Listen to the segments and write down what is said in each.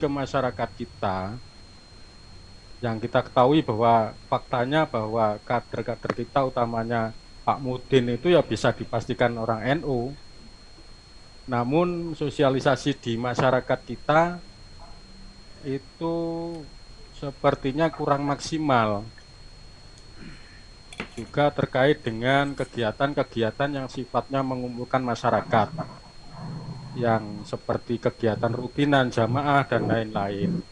ke masyarakat kita, yang kita ketahui bahwa faktanya bahwa kader-kader kita utamanya Pak Mudin itu ya bisa dipastikan orang NU, namun sosialisasi di masyarakat kita itu sepertinya kurang maksimal, juga terkait dengan kegiatan-kegiatan yang sifatnya mengumpulkan masyarakat, yang seperti kegiatan rutinan jamaah dan lain-lain.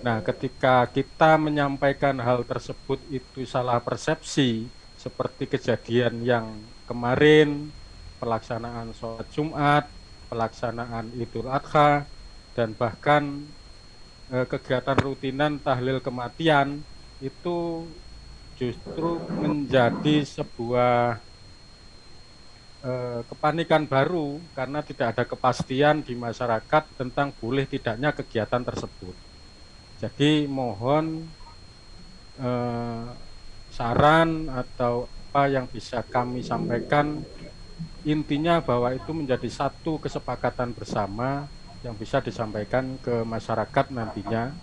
Nah, ketika kita menyampaikan hal tersebut itu salah persepsi, seperti kejadian yang kemarin, pelaksanaan sholat Jumat, pelaksanaan Idul Adha, dan bahkan kegiatan rutinan tahlil kematian, itu justru menjadi sebuah kepanikan baru karena tidak ada kepastian di masyarakat tentang boleh tidaknya kegiatan tersebut. Jadi mohon eh, saran atau apa yang bisa kami sampaikan, intinya bahwa itu menjadi satu kesepakatan bersama yang bisa disampaikan ke masyarakat nantinya,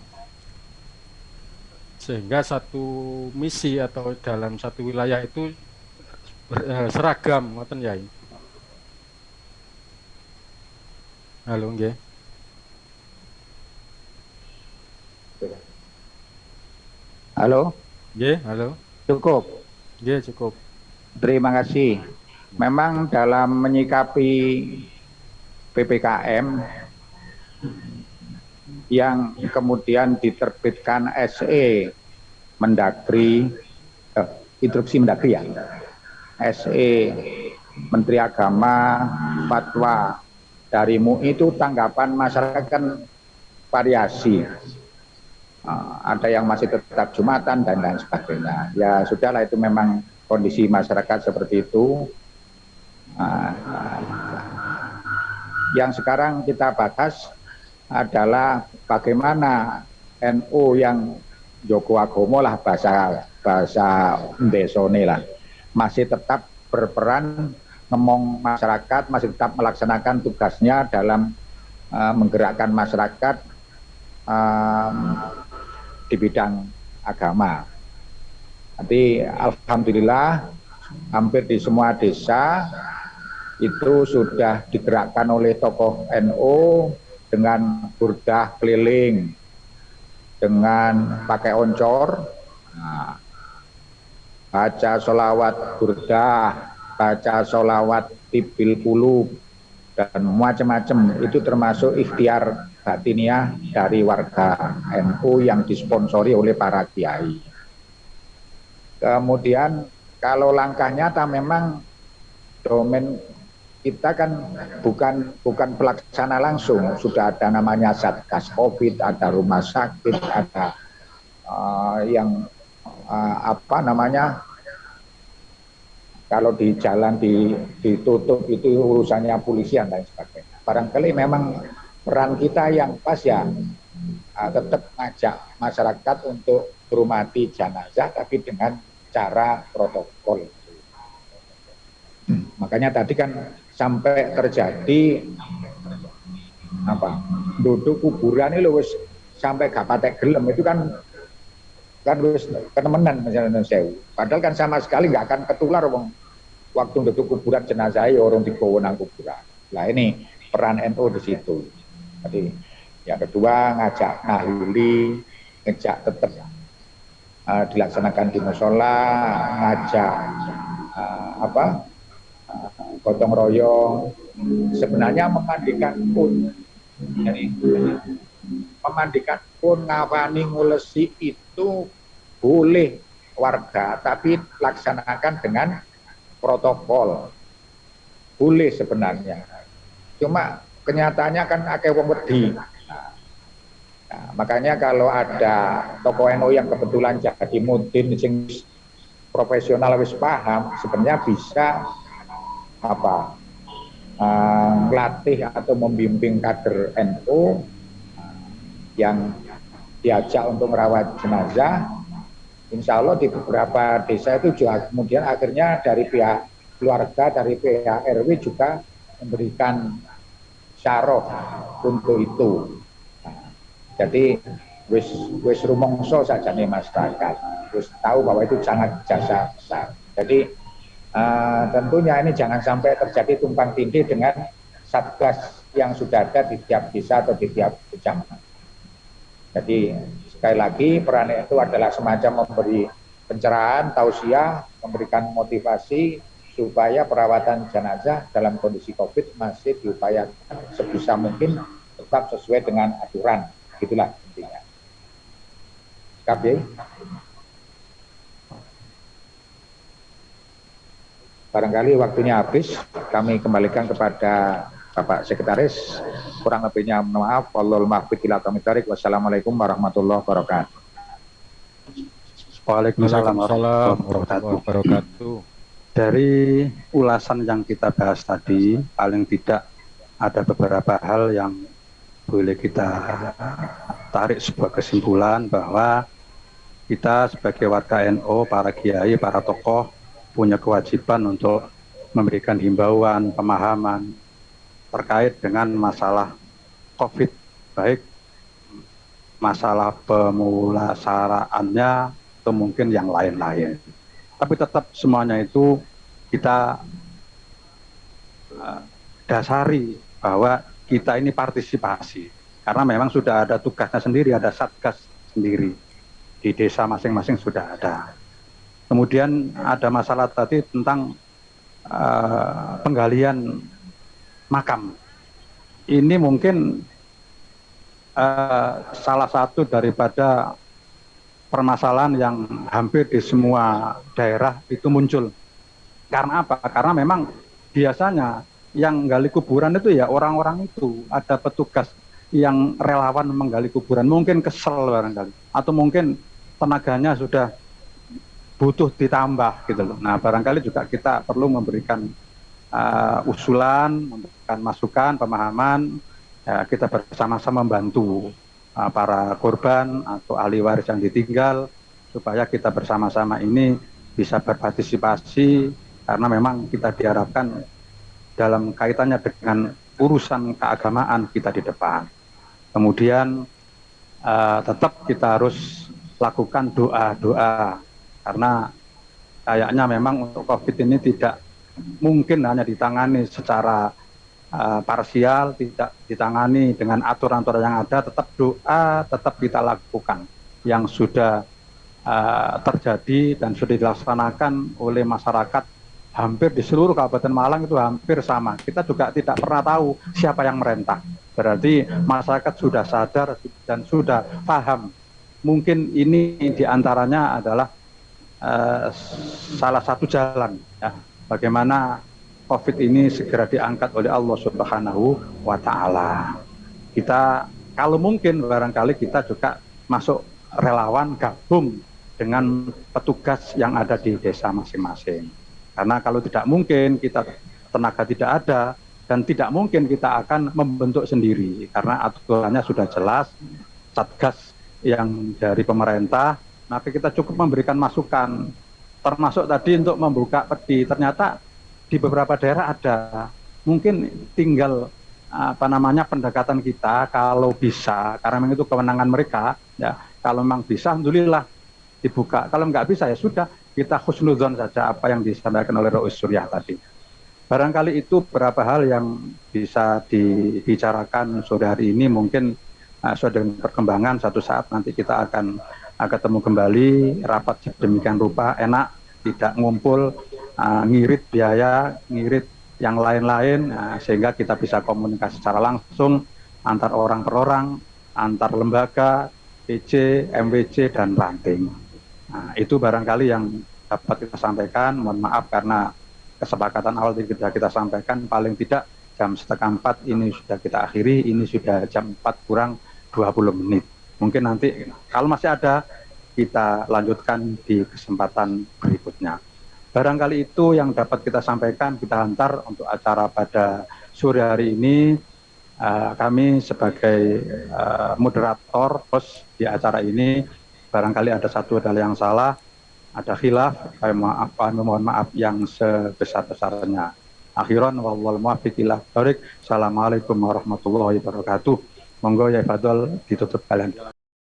sehingga satu misi atau dalam satu wilayah itu seragam, ngoten ya. Halo, nggih. Halo, Nggih, halo. cukup. Nggih, cukup. Terima kasih. Memang dalam menyikapi PPKM yang kemudian diterbitkan SE Mendagri, instruksi Mendagri ya, SE Menteri Agama, fatwa dari MUI itu tanggapan masyarakat kan variasi. Ada yang masih tetap Jumatan dan lain sebagainya. Ya sudahlah, itu memang kondisi masyarakat seperti itu. Yang sekarang kita bahas adalah bagaimana NU yang Joko Agomo lah, bahasa Ndesone lah, masih tetap berperan ngomong masyarakat, masih tetap melaksanakan tugasnya dalam menggerakkan masyarakat di bidang agama. Nanti alhamdulillah hampir di semua desa itu sudah digerakkan oleh tokoh NU dengan burdah keliling, dengan pakai oncor, baca sholawat burdah, baca sholawat tibil kulub, dan macam-macam. Itu termasuk ikhtiar batiniah dari warga NU yang disponsori oleh para kiai. Kemudian kalau langkah nyata, memang domain kita kan bukan pelaksana langsung. Sudah ada namanya Satgas Covid, ada rumah sakit, ada yang apa namanya, kalau di jalan ditutup itu urusannya polisi dan lain sebagainya. Barangkali memang peran kita yang pas ya, tetap ngajak masyarakat untuk hormati jenazah tapi dengan cara protokol. Makanya tadi kan sampai terjadi apa, duduk kuburan ini wis sampai gak patek gelem, itu kan wis kenemenan misalnya sewu. Padahal kan sama sekali nggak akan ketular wong waktu duduk kuburan jenazah ya orang dibawa nang kuburan. Lah ini peran NU di situ. Jadi yang kedua ngajak ngahlili, ngajak tetap dilaksanakan di musola, ngajak gotong royong. Sebenarnya memandikan pun, jadi memandikan pun, ngawani ngulesi itu boleh warga, tapi laksanakan dengan protokol. Boleh sebenarnya. Cuma kenyataannya kan akeh wong wedi. Nah, makanya kalau ada tokoh NU yang kebetulan jadi mudin sing profesional wis paham, sebenarnya bisa apa, melatih atau membimbing kader NU yang diajak untuk merawat jenazah. Insya Allah di beberapa desa itu juga kemudian akhirnya dari pihak keluarga, dari pihak RW juga memberikan syaroh untuk itu. Jadi wis wis rumangsa sakjane masyarakat, wis tahu bahwa itu sangat jasa besar. Jadi tentunya ini jangan sampai terjadi tumpang tindih dengan satgas yang sudah ada di tiap desa atau di tiap kecamatan. Jadi sekali lagi peran itu adalah semacam memberi pencerahan, tausiah, memberikan motivasi supaya perawatan jenazah dalam kondisi COVID masih diupayakan sebisa mungkin tetap sesuai dengan aturan. Itulah intinya. KB. Barangkali waktunya habis, kami kembalikan kepada Bapak Sekretaris. Kurang lebihnya maaf. Wassalamualaikum warahmatullahi wabarakatuh. Waalaikumsalam warahmatullahi wabarakatuh. Dari ulasan yang kita bahas tadi, paling tidak ada beberapa hal yang boleh kita tarik sebuah kesimpulan bahwa kita sebagai warga NU, para kiai, para tokoh punya kewajiban untuk memberikan himbauan, pemahaman terkait dengan masalah COVID, baik masalah pemulasaraannya atau mungkin yang lain-lain. Tapi tetap semuanya itu kita dasari bahwa kita ini partisipasi. Karena memang sudah ada tugasnya sendiri, ada satgas sendiri. Di desa masing-masing sudah ada. Kemudian ada masalah tadi tentang penggalian makam. Ini mungkin salah satu daripada permasalahan yang hampir di semua daerah itu muncul. Karena apa? Karena memang biasanya yang gali kuburan itu ya orang-orang itu, ada petugas yang relawan menggali kuburan, mungkin kesel barangkali, atau mungkin tenaganya sudah butuh ditambah gitu loh. Nah barangkali juga kita perlu memberikan usulan, memberikan masukan, pemahaman, kita bersama-sama membantu para korban atau ahli waris yang ditinggal supaya kita bersama-sama ini bisa berpartisipasi, karena memang kita diharapkan dalam kaitannya dengan urusan keagamaan kita di depan. Kemudian tetap kita harus lakukan doa-doa, karena kayaknya memang untuk COVID ini tidak mungkin hanya ditangani secara parsial, tidak ditangani dengan aturan-aturan yang ada. Tetap doa, tetap kita lakukan yang sudah terjadi dan sudah dilaksanakan oleh masyarakat hampir di seluruh Kabupaten Malang itu hampir sama. Kita juga tidak pernah tahu siapa yang merentah. Berarti masyarakat sudah sadar dan sudah paham. Mungkin ini diantaranya adalah salah satu jalan ya, bagaimana COVID ini segera diangkat oleh Allah Subhanahu wa Ta'ala. Kita kalau mungkin barangkali kita juga masuk relawan, gabung dengan petugas yang ada di desa masing-masing. Karena kalau tidak mungkin kita tenaga tidak ada, dan tidak mungkin kita akan membentuk sendiri, karena aturannya sudah jelas, satgas yang dari pemerintah, maka kita cukup memberikan masukan, termasuk tadi untuk membuka peti. Ternyata di beberapa daerah ada, mungkin tinggal pendekatan kita kalau bisa, karena memang itu kewenangan mereka ya, kalau memang bisa alhamdulillah dibuka, kalau nggak bisa ya sudah, kita husnudzon saja apa yang disampaikan oleh Rois Surya tadi. Barangkali itu beberapa hal yang bisa dibicarakan sore hari ini. Mungkin sesuai dengan perkembangan satu saat nanti kita akan ketemu kembali, rapat sedemikian rupa, enak, tidak ngumpul, ngirit biaya, ngirit yang lain-lain, sehingga kita bisa komunikasi secara langsung antar orang per orang, antar lembaga, PC, MWC, dan ranting. Nah, itu barangkali yang dapat kita sampaikan. Mohon maaf karena kesepakatan awal tidak kita sampaikan, paling tidak jam 3:30 ini sudah kita akhiri, ini sudah jam 4 kurang 20 menit. Mungkin nanti kalau masih ada, kita lanjutkan di kesempatan berikutnya. Barangkali itu yang dapat kita sampaikan, kita hantar untuk acara pada sore hari ini. Kami sebagai moderator, host di acara ini, barangkali ada satu hal yang salah, ada khilaf, kami mohon maaf yang sebesar-besarnya. Akhiran wallahul muwaffiq ila thoriq. Assalamualaikum warahmatullahi wabarakatuh. Monggo ya Fadol ditutup kalian.